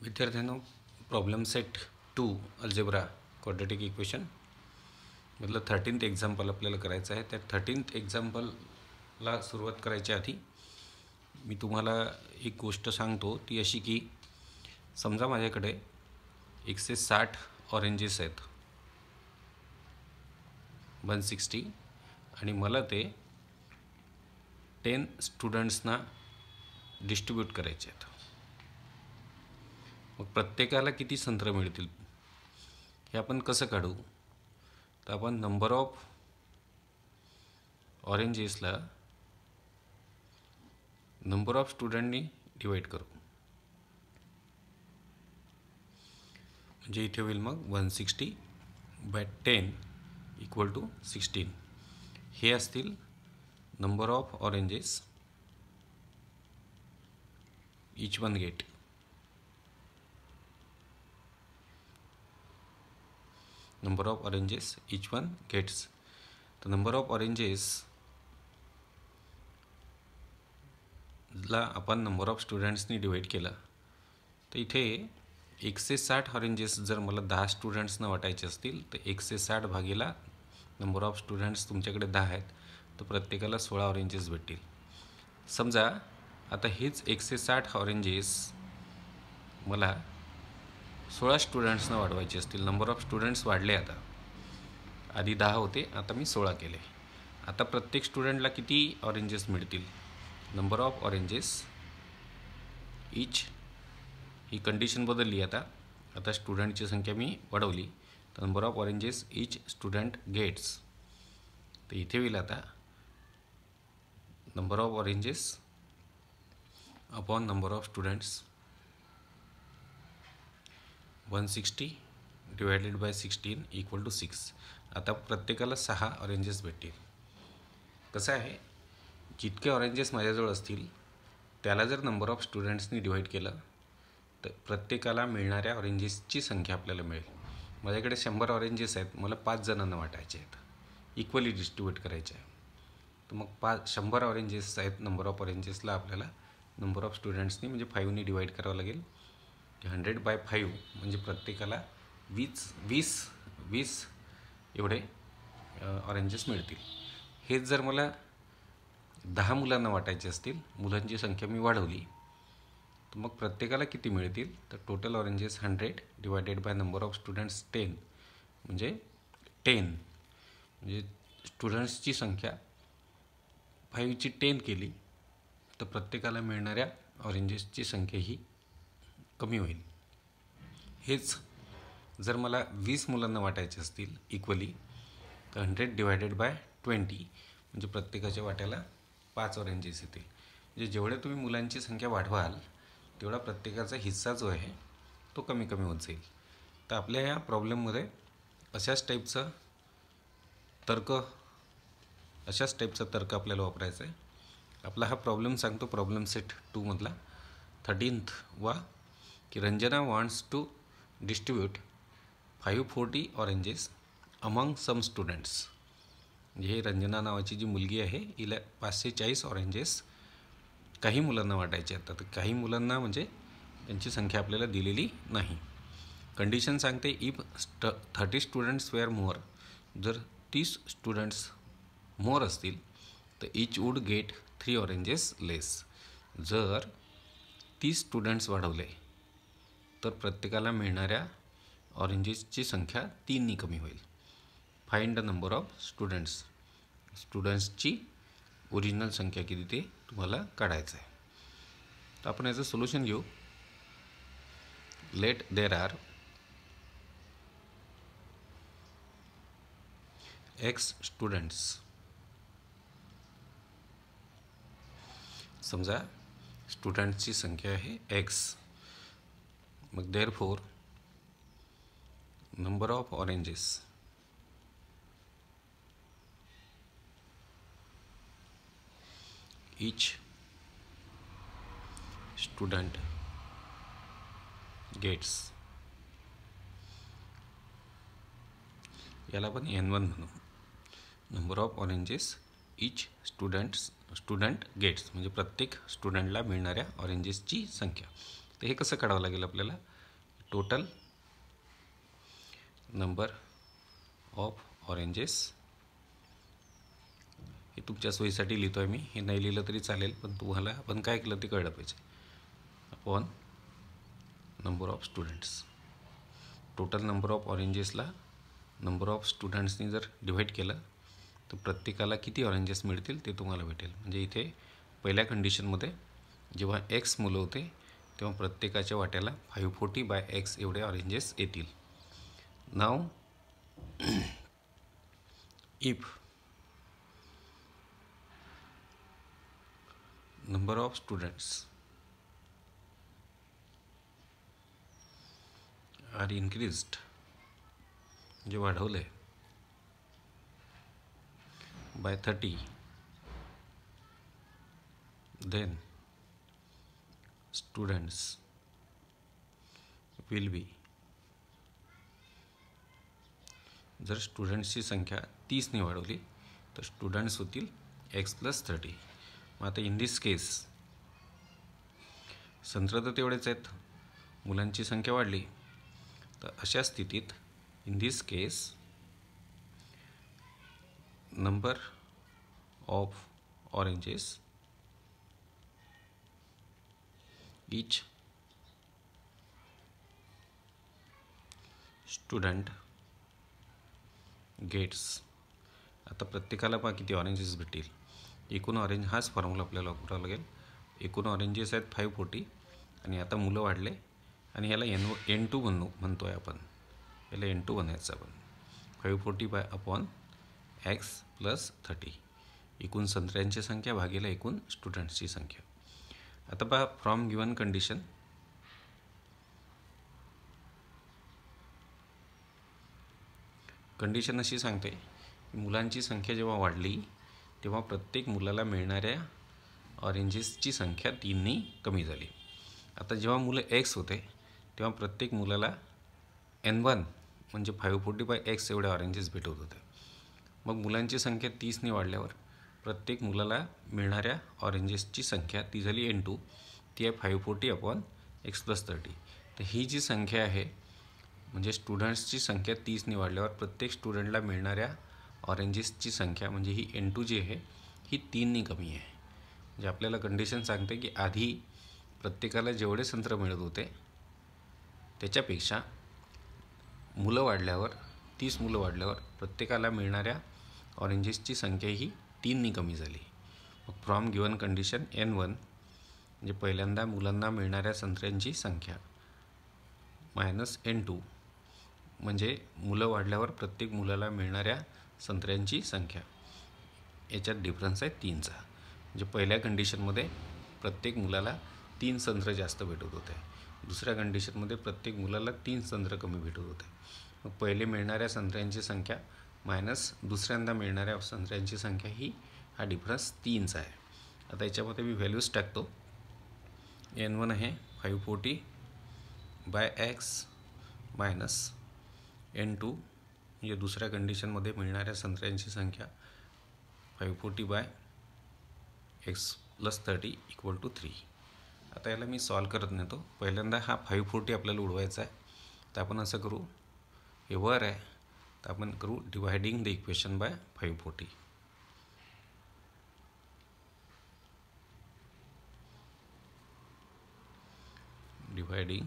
विद्यार्थ्यांनो, problem set 2 algebra quadratic equation मधलं 13th example आपल्याला करायचं आहे. त्या 13th एक्झाम्पलला सुरुवात करायच्या आधी मी तुम्हाला एक गोष्ट सांगतो, ती अशी की समजा माझ्याकडे 160 ऑरेंजेस आहेत 160 आणि मला ते 10 स्टुडंट्सना डिस्ट्रीब्यूट करायचे आहेत. मग प्रत्येकाला किती संत्र मिळतील हे आपण कसं काढू? तर आपण नंबर ऑफ ऑरेंजेसला नंबर ऑफ स्टुडंटनी डिवाइड करू. म्हणजे इथे होईल मग 160/10 इक्वल टू 16. हे असतील number of oranges each one get. Number of oranges each one gets. The number of oranges ला आपण नंबर ऑफ स्टुडंट्सनी डिवाइड केला तर इथे 160 ऑरेंजेस जर मला 10 स्टुडंट्सना वाटायचे असतील तर 160 भागीला नंबर ऑफ स्टुडंट्स तुमच्याकडे 10 आहेत तर प्रत्येकाला 16 ऑरेंजेस भेटतील. समजा आता हेच 160 ऑरेंजेस मला 16 स्टुडंट्सना वाढवायचे असतील. नंबर ऑफ स्टुडंट्स वाढले, आता आधी 10 होते, आता मी 16 केले. आता प्रत्येक स्टुडंटला किती ऑरेंजेस मिळतील? नंबर ऑफ ऑरेंजेस ईच, ही कंडिशन बदलली. आता स्टुडंटची संख्या मी वाढवली तर number of oranges each student gets. तर इथे होईल आता number of oranges upon number of students 160 divided by 16 equal to 6. आता प्रत्येकाला 6 ऑरेंजेस भेटतील. कसं आहे, जितके ऑरेंजेस माझ्याजवळ असतील त्याला जर नंबर ऑफ स्टुडंट्सनी डिवाइड केलं तर प्रत्येकाला मिळणाऱ्या ऑरेंजेसची संख्या आपल्याला मिळेल. माझ्याकडे 100 ऑरेंजेस आहेत, मला 5 जणांना वाटायचे आहेत, इक्वली डिस्ट्रीब्यूट करायचे आहे. तर मग 100 ऑरेंजेस आहेत. नंबर ऑफ ऑरेंजेसला आपल्याला नंबर ऑफ स्टुडंट्सनी म्हणजे 5नी डिवाइड करावं लागेल. 100/5 म्हणजे प्रत्येकाला 20 एवढे ऑरेंजेस मिळतील. हेच जर मला 10 मुलांना वाटायचे असतील, मुलांची संख्या मी वाढवली, तर मग प्रत्येकाला किती मिळतील? तर total oranges 100 divided by number of students 10 म्हणजे 10 म्हणजे स्टुडंट्सची संख्या 5ची 10 केली तर प्रत्येकाला मिळणाऱ्या ऑरेंजेसची संख्या ही कमी होईल. हेच जर मला 20 मुलांना वाटायचे असतील इक्वली तर 100 डिवायडेड बाय 20 म्हणजे प्रत्येकाच्या वाट्याला 5 ऑरेंजेस येतील. म्हणजे जेवढे तुम्ही मुलांची संख्या वाढवाल तेवढा प्रत्येकाचा हिस्सा जो आहे तो कमी कमी होत जाईल. तर आपल्या या प्रॉब्लेममध्ये अशाच टाईपचा तर्क आपल्याला वापरायचा आहे. आपला हा प्रॉब्लेम सांगतो प्रॉब्लेम सेट 2 मधला 13th वा की Ranjana wants to distribute 540 oranges among some students. म्हणजे रंजना नावाची जी मुलगी आहे हिला 540 ऑरेंजेस काही मुलांना वाटायचे आहेत. तर काही मुलांना म्हणजे त्यांची संख्या आपल्याला दिलेली नाही. कंडिशन सांगते इफ 30 स्टुडंट्स वेअर मोर, जर 30 स्टुडंट्स मोर असतील तर ईच वूड गेट 3 ऑरेंजेस लेस. जर 30 स्टुडंट्स वाढवले तर प्रत्येकाला मिळणाऱ्या ऑरेंजेसची संख्या 3नी कमी होईल. फाइंड द नंबर ऑफ स्टुडंट्सची ओरिजिनल संख्या किती ते तुम्हाला काढायचं आहे. तर आपण याचं सोल्युशन घेऊ. लेट देर आर x स्टुडंट्स. समजा स्टुडंट्सची संख्या आहे x. मग therefore number of oranges each student gets, याला आपण n1 म्हणू. नंबर of oranges each student gets म्हणजे प्रत्येक स्टुडंटला मिळणाऱ्या ऑरेंजेसची संख्या. तर हे कसं काढावं लागेल आपल्याला? टोटल नंबर ऑफ ऑरेंजेस, हे तुमच्या सोयीसाठी लिहितो आहे मी, हे नाही लिहिलं तरी चालेल, पण तुम्हाला आपण काय केलं ते कळलं पाहिजे. Upon number of students. Total number of ऑरेंजेसला नंबर ऑफ स्टुडंट्सनी जर डिव्हाइड केलं तर प्रत्येकाला किती ऑरेंजेस मिळतील ते तुम्हाला भेटेल. म्हणजे इथे पहिल्या कंडिशनमध्ये जेव्हा एक्स मुलं होते तेव्हा प्रत्येकाच्या वाट्याला 540/x एवढे ऑरेंजेस येतील. Now if number of students are increased, जे वाढवलं आहे, by 30, then students will be, जर स्टुडंट्सची संख्या 30ने वाढवली तर स्टुडंट्स होतील x+30. मग आता इन दिस केस संत्र तर तेवढेच आहेत, मुलांची संख्या वाढली, तर अशा स्थितीत in this case number of oranges each student gets. आता प्रत्येकाला पहा किती ऑरेंजेस भेटतील. एकूण ऑरेंज, हाच फॉर्म्युला आपल्याला वापरावा लागेल. एकूण ऑरेंजेस आहेत 540 आणि आता मुलं वाढले आणि याला N2 म्हणतो आहे आपण, याला N2 बनायचं आपण. 540/x+30 एकूण संत्र्यांची संख्या भागेला एकूण स्टुडंट्सची संख्या. आता पहा फ्रॉम गिवन कंडिशन अशी सांगते की मुलांची संख्या जेव्हा वाढली तेव्हा प्रत्येक मुलाला मिळणाऱ्या ऑरेंजेसची संख्या 3ने कमी झाली. आता जेव्हा मुलं x होते तेव्हा प्रत्येक मुलाला N1 म्हणजे 540/x एवढे ऑरेंजेस भेटत होते. मग मुलांची संख्या 30ने वाढल्यावर प्रत्येक मुलाला मिळणाऱ्या ऑरेंजेसची संख्या ती झाली N2, ती आहे 540/x+30. तर ही जी संख्या आहे म्हणजे स्टुडंट्सची संख्या 30ने वाढल्यावर प्रत्येक स्टुडंटला मिळणाऱ्या ऑरेंजेसची संख्या म्हणजे ही N2 जी आहे ही 3ने कमी आहे. म्हणजे आपल्याला कंडिशन सांगते की आधी प्रत्येकाला जेवढे संत्र मिळत होते त्याच्यापेक्षा मुलं वाढल्यावर 30 मुलं वाढल्यावर प्रत्येकाला मिळणाऱ्या ऑरेंजेसची संख्या ही 3ने कमी झाली. मग फ्रॉम गिवन कंडिशन N1 म्हणजे पहिल्यांदा मुलांना मिळणाऱ्या संत्र्यांची संख्या मायनस N2 म्हणजे मुलं वाढल्यावर प्रत्येक मुलाला मिळणाऱ्या संत्र्यांची संख्या, याच्यात डिफरन्स आहे 3चा. म्हणजे पहिल्या कंडिशनमध्ये प्रत्येक मुलाला 3 संत्र जास्त भेटत होते, दुसऱ्या कंडिशनमध्ये प्रत्येक मुलाला 3 संत्र कमी भेटत होते. मग पहिले मिळणाऱ्या संत्र्यांची संख्या मायनस दुसऱ्यांदा मिळणाऱ्या संत्र्यांची संख्या ही हा डिफरन्स 3चा आहे. आता याच्यामध्ये मी व्हॅल्यूज टाकतो. N1 आहे 540/x मायनस N2 म्हणजे दुसऱ्या कंडिशनमध्ये मिळणाऱ्या संत्र्यांची संख्या 540/x+30 = 3. आता याला मी सॉल्व करत नेतो. पहिल्यांदा हा 540 आपल्याला उडवायचा आहे, तर आपण असं करू, हे वर आहे तर आपण करू dividing the equation by 540. Dividing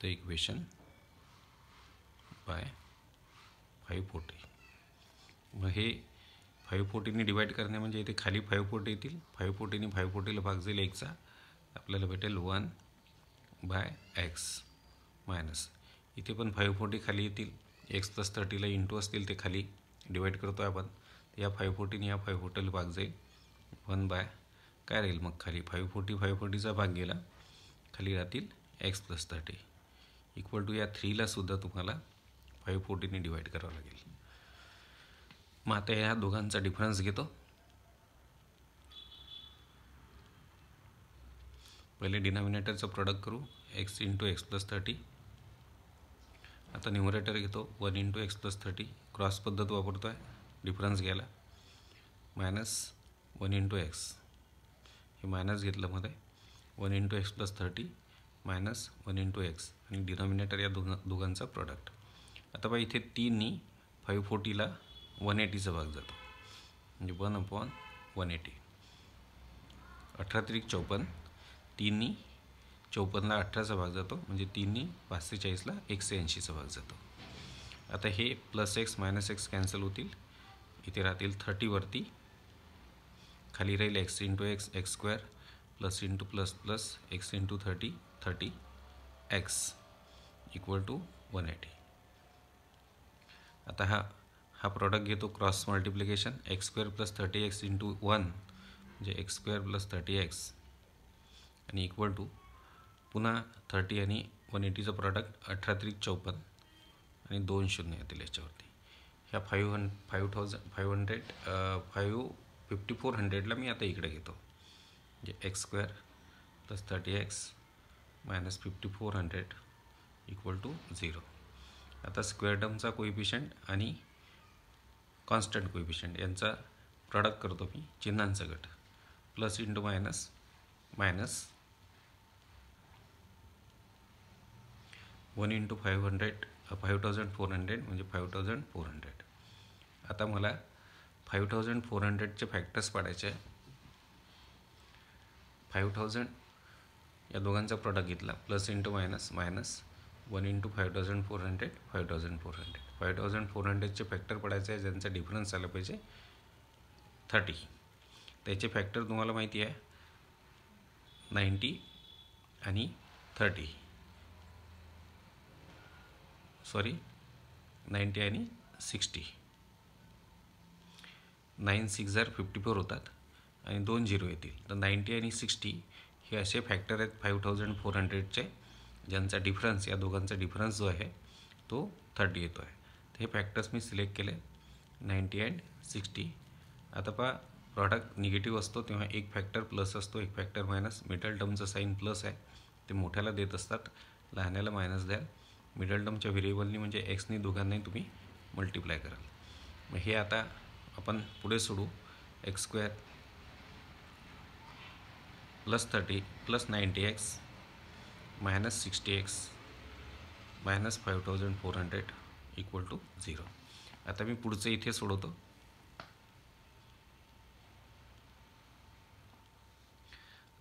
the equation by 540. मग हे 540ने डिवाइड करणे म्हणजे इथे खाली 540 येतील, 540ने 540ला भाग जाईल एकचा, आपल्याला भेटेल 1/x मायनस इथे पण 540 खाली येतील, x+30ला इंटू असतील ते खाली डिवाइड करतो आहे आपण, या 540ने या 540ला भाग जाईल 1/ काय राहील मग खाली 540चा भाग गेला, खाली राहतील x+30 = या 3ला सुद्धा तुम्हाला 540ने डिवाइड करावं लागेल. मग आता या दोघांचा डिफरन्स घेतो. पहिले डिनॉमिनेटरचं प्रोडक्ट करू, x × x+30 आता न्यूमरेटर घेतो 1 × x + 30, क्रॉस पद्धत वापरतो आहे डिफरन्स घ्यायला. -1 × x, हे मायनस घेतलं मध्ये 1 × x + 30 -1 × x आणि डिनॉमिनेटर या दोघांचा प्रॉडक्ट. आता बघा इथे 3नी 540ला 180चा भाग जातो म्हणजे 1/180. 18 × 54, 3नी 54ला 18चा भाग जातो म्हणजे 3नी 540ला 180चा भाग जातो. आता हे +x -x कॅन्सल होतील, इथे राहतील 30 वरती, खाली राहील x × x x² plus into plus plus x × 30 30 x = 180. आता हा प्रॉडक्ट घेतो क्रॉस मल्टिप्लिकेशन x² + 30x × 1 म्हणजे x² + 30x आणि इक्वल टू पुन्हा 30 आणि 180चं प्रॉडक्ट 18 × 3 = 54 आणि 2 शून्य येतील याच्यावरती. ह्या 5400ला मी आता इकडे घेतो म्हणजे x² + 30x - 5400 = 0. आता स्क्वेअर टर्मचा कोइफिशियंट आणि कॉन्स्टंट कोइफिशियंट यांचा प्रॉडक्ट करतो मी, चिन्हांचा गट, प्लस इंटू मायनस मायनस 1 × 5400 म्हणजे 5400. आता मला 5400चे फॅक्टर्स पाडायचे आहे. 5000 या दोघांचा प्रॉडक्ट घेतला, प्लस इंटू मायनस मायनस 1 × 5400 5400. 5400चे फॅक्टर पडायचे आहे ज्यांचा डिफरन्स आला पाहिजे 30. त्याचे फॅक्टर तुम्हाला माहिती आहे 90 आणि 30, सॉरी 90 आणि 60. 9 6 54 होतात आणि 2 0 येतील. तर 90 आणि 60 हे असे फॅक्टर आहेत 5400चे ज्यांचा डिफरन्स, या दोघांचा डिफरन्स जो आहे तो 30 येतो आहे. तर हे फॅक्टर्स मी सिलेक्ट केले 90 अँड 60. आता पहा प्रॉडक्ट निगेटिव्ह असतो तेव्हा एक फॅक्टर प्लस असतो, एक फॅक्टर मायनस. मिडल टर्मचं साईन प्लस आहे, ते मोठ्याला देत असतात, लहान्याला मायनस द्याल. मिडल टर्मच्या व्हेरिएबलनी म्हणजे एक्सनी दोघांनाही तुम्ही मल्टिप्लाय कराल. मग हे आता आपण पुढे सोडू. x² + 30 + 90x - 60x - 5400 = 0. आता मी पुढचं इथे सोडवतो.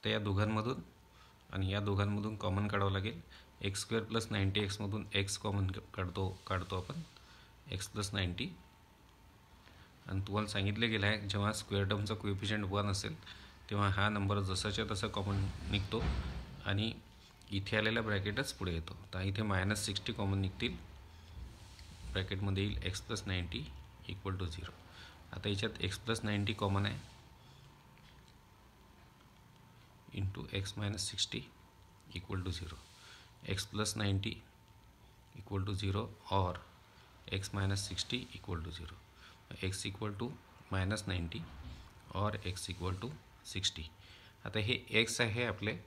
तर या दोघांमधून आणि या दोघांमधून कॉमन काढावं लागेल. x² + 90x मधून x कॉमन काढतो आपण, x + 90. आणि तुम्हाला सांगितलं गेलं आहे जेव्हा स्क्वेअर टर्मचा कोइफिशियंट 1 असेल तेव्हा हा नंबर जसाच्या तसा कॉमन निघतो आणि इथे आलेला ब्रॅकेटच पुढे येतो. तर इथे -60 कॉमन निघतील, ब्रॅकेटमध्ये येईल x + 90 = 0. आता याच्यात x + 90 कॉमन आहे, into x - 60 = 0. x + 90 = 0 or x - 60 = 0. x = -90 और x = 60. आता हे x आहे आपले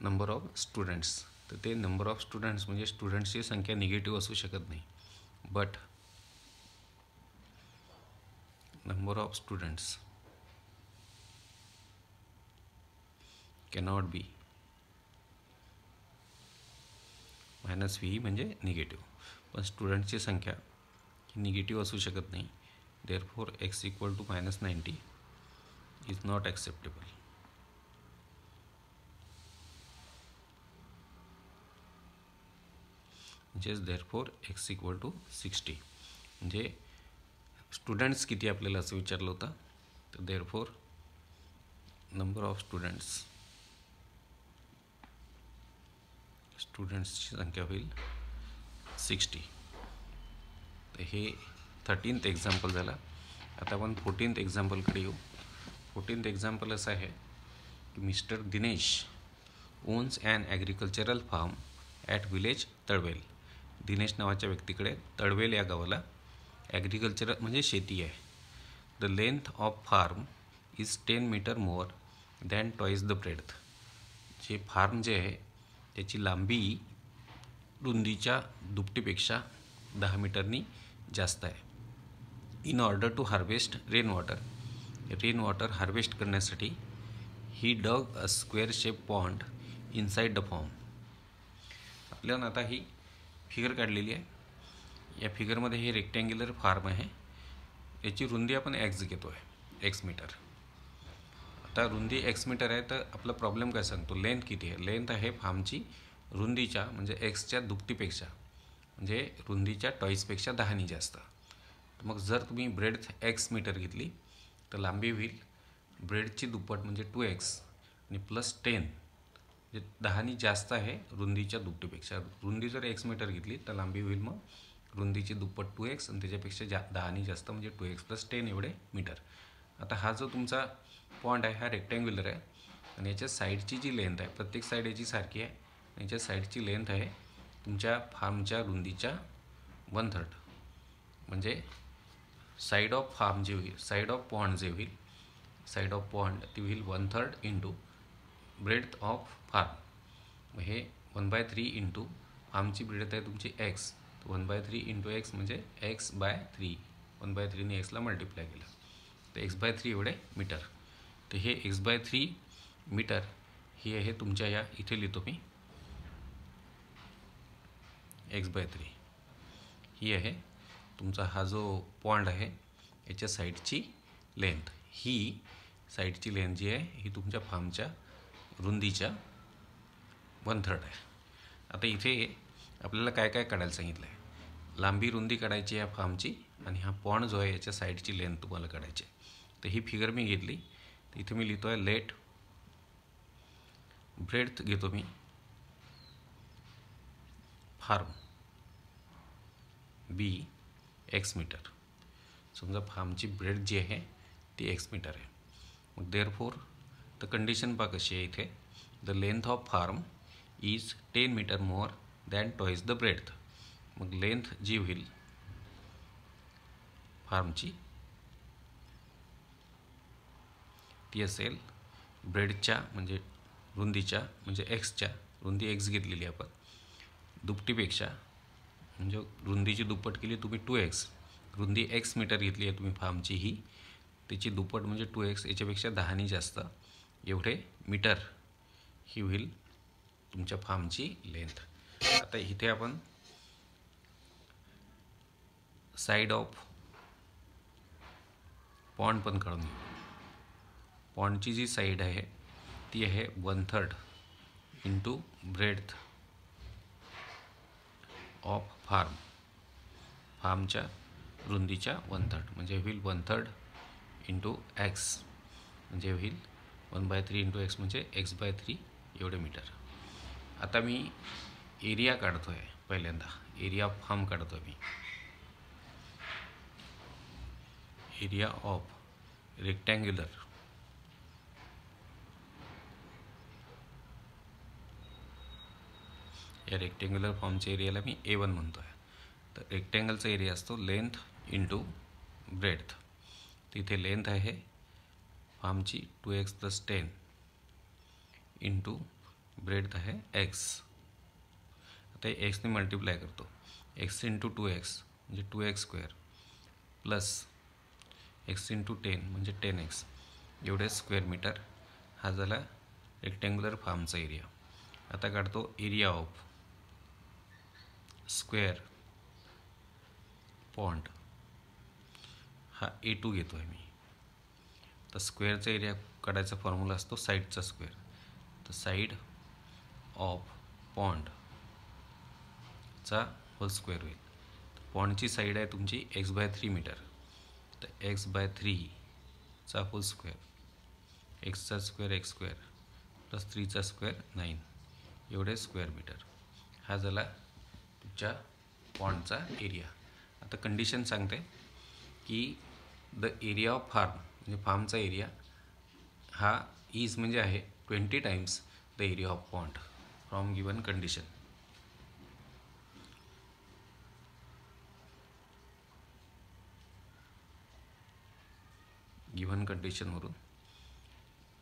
नंबर ऑफ स्टुडंट्स. तर ते नंबर ऑफ स्टुडंट्स म्हणजे स्टुडंट्सची संख्या निगेटिव्ह असू शकत नाही, but number of students cannot be -v म्हणजे निगेटिव्ह. पण स्टुडंट्सची संख्या ही निगेटिव्ह असू शकत नाही. Therefore x = -90 is not acceptable. म्हणजेच देअरफॉर x = 60. म्हणजे स्टुडंट्स किती आपल्याला असं विचारलं होतं. तर देअरफॉर नंबर ऑफ स्टुडंट्सची संख्या होईल 60. तर हे 13th एक्झाम्पल झाला. आता आपण 14th एक्झाम्पलकडे येऊ. 14th एक्झाम्पल असं आहे की mister Dinesh owns an agricultural farm at village Talwel. Dinesh नावाच्या व्यक्तीकडे तळवेल या गावाला ॲग्रिकल्चरल म्हणजे शेती आहे. The length of farm is 10 metre more than twice the breadth. जे फार्म जे आहे त्याची लांबी रुंदीच्या दुपटीपेक्षा 10 मीटरनी जास्त आहे. In order to harvest rain water harvest करण्यासाठी ही dug a square shape pond inside the farm. आपल्याला आता ही फिगर काढलेली आहे. या फिगरमध्ये हे रेक्टँग्युलर फार्म आहे. याची रुंदी आपण एक्स घेतो आहे, एक्स मीटर. आता रुंदी एक्स मीटर आहे, तर आपला प्रॉब्लेम काय सांगतो, लेंथ किती आहे. लेंथ आहे फार्मची रुंदीच्या म्हणजे एक्सच्या दुपटीपेक्षा, म्हणजे रुंदीच्या टॉईसपेक्षा 10 जास्त. तर मग जर तुम्ही ब्रेडथ एक्स मीटर घेतली तर लांबी होईल ब्रेडची दुप्पट म्हणजे 2x आणि प्लस 10 म्हणजे 10 जास्त आहे रुंदीच्या दुपटीपेक्षा. रुंदी जर एक्स मीटर घेतली तर लांबी होईल मग रुंदीची दुप्पट 2x आणि त्याच्यापेक्षा 10 जास्त म्हणजे 2x प्लस 10 एवढे मीटर. आता हा जो तुमचा पॉइंट आहे हा रेक्टँग्युलर आहे आणि याच्या साईडची जी लेंथ आहे, प्रत्येक साईड याची सारखी आहे, याच्या साईडची लेंथ आहे तुमच्या फार्मच्या रुंदीच्या 1/3. म्हणजे साईड ऑफ फार्म जे होईल, साईड ऑफ पॉन्ड जे होईल, साईड ऑफ पॉन्ड ती होईल 1/3 इंटू ब्रेडथ ऑफ फार्म. हे 1/3 इंटू फार्मची ब्रेडथ आहे तुमची एक्स, 1/3 इंटू एक्स म्हणजे x/3. 1/3ने एक्सला मल्टिप्लाय केलं तर x/3 एवढे मीटर. तर हे x/3 मीटर ही आहे तुमच्या या इथे लिहितो मी, x/3 ही आहे तुमचा हा जो पॉइंट आहे याच्या साईडची लेंथ. ही साईडची लेंथ जी आहे ही तुमच्या फार्मच्या रुंदीच्या 1/3 आहे. आता इथे आपल्याला काय काय काढायला सांगितलं आहे, लांबी रुंदी काढायची आहे फार्मची आणि हा पॉइंट जो आहे याच्या साईडची लेंथ तुम्हाला काढायची आहे. तर ही फिगर मी घेतली तर इथे मी लिहितो आहे लेट ब्रेडथ घेतो मी फार्म बी एक्स मीटर. समजा फार्मची ब्रेड जी आहे ती एक्स मीटर आहे. मग देअरफॉर द कंडिशन पहा कशी आहे इथे, the length of farm is 10 metre more than twice the breadth. मग लेंथ जी होईल फार्मची ती असेल ब्रेडच्या म्हणजे रुंदीच्या म्हणजे एक्सच्या, रुंदी एक्स घेतलेली आपण, दुपटीपेक्षा म्हणजे रुंदीची दुप्पट केली तुम्ही 2x, रुंदी एक्स मीटर घेतली आहे तुम्ही फार्मची, ही त्याची दुप्पट म्हणजे 2x, याच्यापेक्षा 10 जास्त एवढे मीटर ही होईल तुमच्या फार्मची लेंथ. आता इथे आपण साईड ऑफ पॉन्ड पण काढून घेऊ. पॉन्डची जी साईड आहे ती आहे 1/3 इंटू ब्रेडथ ऑफ फार्म, फार्मच्या रुंदीच्या 1/3 म्हणजे होईल 1/3 इंटू एक्स म्हणजे होईल 1/3 इंटू एक्स म्हणजे x/3 एवढे मीटर. आता मी एरिया काढतो आहे, पहिल्यांदा एरिया ऑफ फार्म काढतो आहे मी. एरिया ऑफ रेक्टँग्युलर या रेक्टँग्युलर फॉर्मच्या एरियाला मी A1 म्हणतो आहे. तर रेक्टँगलचा एरिया असतो लेंथ इंटू ब्रेडथ. तिथे लेंथ आहे फार्मची 2x प्लस 10 इंटू ब्रेडथ आहे x. आता एक्सने मल्टिप्लाय करतो, x इंटू 2x म्हणजे 2x square plus x into 10 म्हणजे 10x एवढे स्क्वेअर मीटर. हा झाला रेक्टँग्युलर फार्मचा एरिया. आता काढतो एरिया ऑफ स्क्वेअर पॉन्ड, हा A2 घेतो आहे मी. तर स्क्वेअरचा एरिया काढायचा फॉर्म्युला असतो साईडचा स्क्वेअर. तर साईड ऑफ पॉन्डचा होल स्क्वेअर होईल. पॉन्डची साईड आहे तुमची x/3 मीटर, तर x/3चा होल स्क्वेअर, एक्सचा स्क्वेअर एक्स स्क्वेअर प्लस 3चा स्क्वेअर 9 एवढे स्क्वेअर मीटर. हा झाला तुमच्या पॉन्डचा एरिया. आता कंडिशन सांगते की द एरिया ऑफ फार्म म्हणजे फार्मचा एरिया हा इज म्हणजे आहे 20 times the area of pond from given condition. Given कंडिशनवरून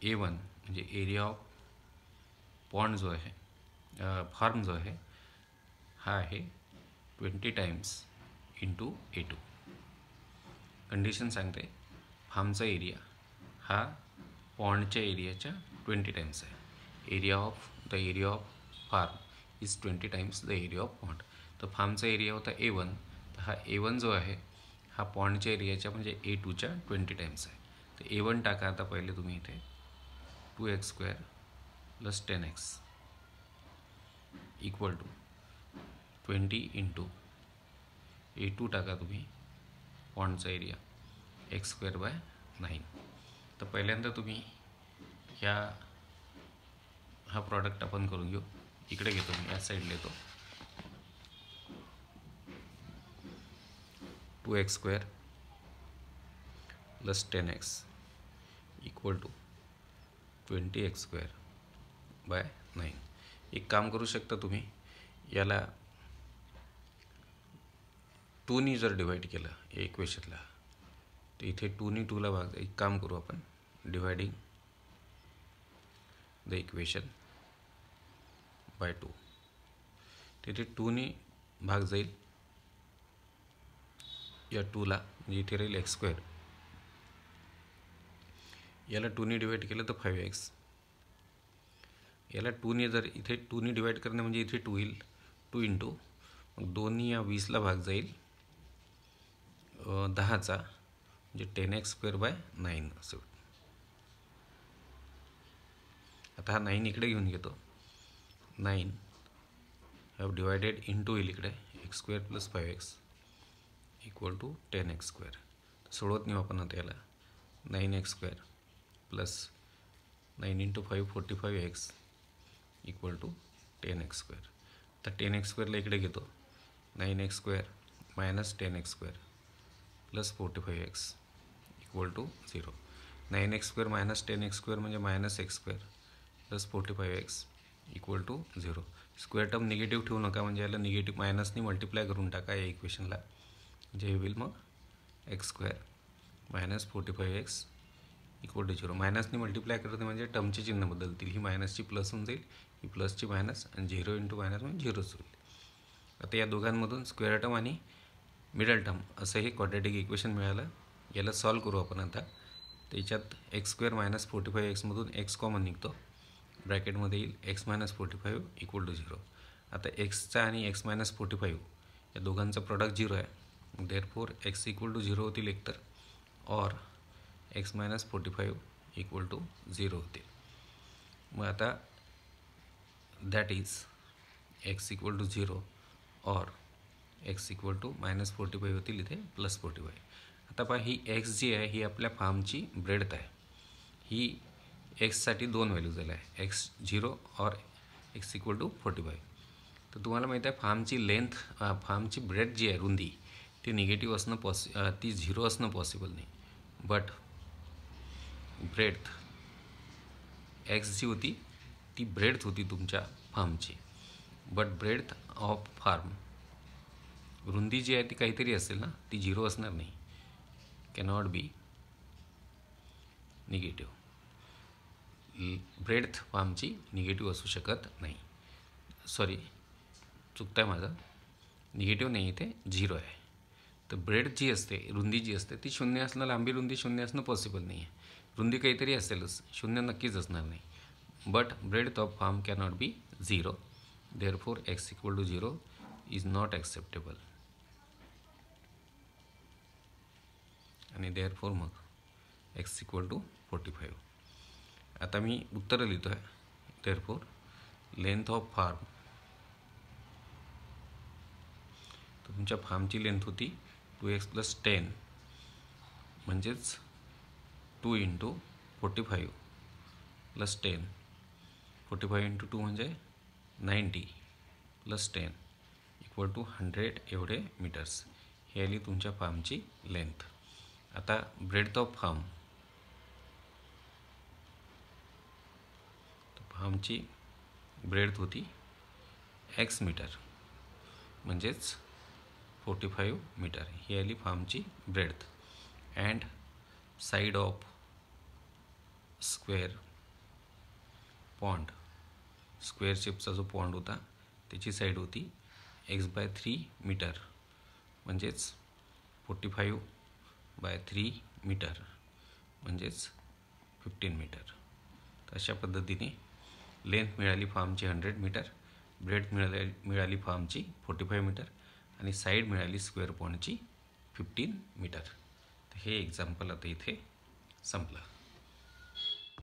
A1 म्हणजे एरिया ऑफ पॉन्ड जो आहे फार्म जो आहे हा आहे 20 टाइम्स इंटू A2. कंडिशन सांगते फार्मचा एरिया हा पॉन्डच्या एरियाच्या 20 टाइम्स आहे. The area of farm is 20 times the area of pond. तर फार्मचा एरिया होता A1, तर हा A1 जो आहे हा पॉन्डच्या एरियाच्या म्हणजे A2च्या 20 टाइम्स आहे. तर A1 टाका आता पहिले तुम्ही इथे 2x² + 10x equal to 20 into A2 टाका तुम्ही पॉन्डचा एरिया x² / 9. तर पहिल्यांदा तुम्ही हा प्रॉडक्ट आपण करून घेऊ. इकडे घेतो मी, या साईडला येतो. 2x² + 10x equal to 20x² / 9. एक काम करू शकता तुम्ही, याला 2नी जर डिवाइड केलं या इक्वेशनला तर इथे 2नी 2ला भाग. एक काम करू आपण, डिवायडिंग द इक्वेशन बाय 2. तिथे 2नी भाग जाईल या 2ला, म्हणजे इथे राहील x². याला 2नी डिवाइड केलं तर 5x. याला 2नी जर इथे 2नी डिवाइड करणं म्हणजे इथे 2 येईल, 2 इंटू मग 2नी या 20ला भाग जाईल 10चा, म्हणजे 10x² / 9 असं. आता हा 9 इकडे घेऊन घेतो. 9 हॅव डिवायडेड इंटू येईल इकडे x² + 5x equal to 10x². सोडवत नाही आपण आता याला. 9x² + 9 into 5 45x equal to 10x². तर 10x² ला इकडे घेतो. 9x² - 10x² + 45x equal to 0. 9x² - 10x² म्हणजे -x² + 45x equal to 0. Square term negative ठेवू नका, म्हणजे याला निगेटिव्ह मायनसनी मल्टिप्लाय करून टाका या इक्वेशनला, जे होईल मग x² - 45x equal to 0. मायनसनी multiply करते म्हणजे टर्मचे चिन्ह बदलतील. ही मायनसची प्लस होऊन जाईल, ही प्लसची मायनस, आणि 0 इंटू मायनस म्हणजे 0च होईल. आता या दोघांमधून स्क्वेअर टर्म आणि मिडल टर्म असं हे क्वाड्रॅटिक इक्वेशन मिळालं. याला सॉल्व करू आपण आता. त्याच्यात x² - 45x मधून x कॉमन निघतो, ब्रॅकेटमध्ये येईल x - 45 इक्वल टू 0. आता एक्सचा आणि x - 45 या दोघांचा प्रॉडक्ट 0 आहे. देअरफॉर x इक्वल टू 0 होतील एकतर, और x - 45 इक्वल टू 0 होतील. मग आता that is x equal to 0 or x equal to -45 होतील इथे +45. आता पहा, ही x जी आहे ही आपल्या फार्मची ब्रेडथ आहे. ही एक्ससाठी 2 व्हॅल्यू झाल्या आहे, x0 और x इक्वल टू 45. तर तुम्हाला माहीत आहे फार्मची लेंथ, फार्मची ब्रेडथ जी आहे, रुंदी, ती निगेटिव्ह असणं ती 0 असणं पॉसिबल नाही. बट ब्रेडथ एक्स जी होती ती ब्रेडथ होती तुमच्या फार्मची. बट ब्रेडथ ऑफ फार्म, रुंदी जी आहे ती काहीतरी असेल ना, ती 0 असणार नाही. Cannot be negative. ब्रेडथ फार्मची निगेटिव्ह असू शकत नाही. सॉरी, चुकतं आहे माझं, निगेटिव्ह नाही, इथे 0 आहे. तर ब्रेडथ जी असते, रुंदी जी असते, ती 0 असणं, लांबी रुंदी 0 असणं पॉसिबल नाही आहे. रुंदी काहीतरी असेलच, 0 नक्कीच असणार नाही. But breadth of farm cannot be 0. Therefore x equal to 0 is not acceptable. आणि देअरफॉर मग x इक्वल टू 45. आता मी उत्तर लिहितो आहे. देअरफॉर लेंथ ऑफ फार्म, तर तुमच्या फार्मची लेंथ होती 2x + 10, म्हणजेच 2 इंटू 45 + 10. 45 इंटू 2 म्हणजे 90 + 10 इक्वल टू 100 एवढे मीटर्स. ही आली तुमच्या फार्मची लेंथ. आता ब्रेडथ ऑफ फार्म, फार्मची ब्रेडथ होती x मीटर, म्हणजेच 45 मीटर. ही आली फार्मची breadth. And side of square pond, square शेपचा जो पॉन्ड होता त्याची साईड होती x/3 मीटर, म्हणजेच 45/3 मीटर म्हणजेच 15 मीटर. तर अशा पद्धतीने लेंथ मिळाली फॉर्मची 100 मीटर, ब्रेड मिळाली फॉर्मची 45 मीटर आणि साईड मिळाली स्क्वेअर पॉईंटची 15 मीटर. तर हे एक्झाम्पल आता इथे संपलं.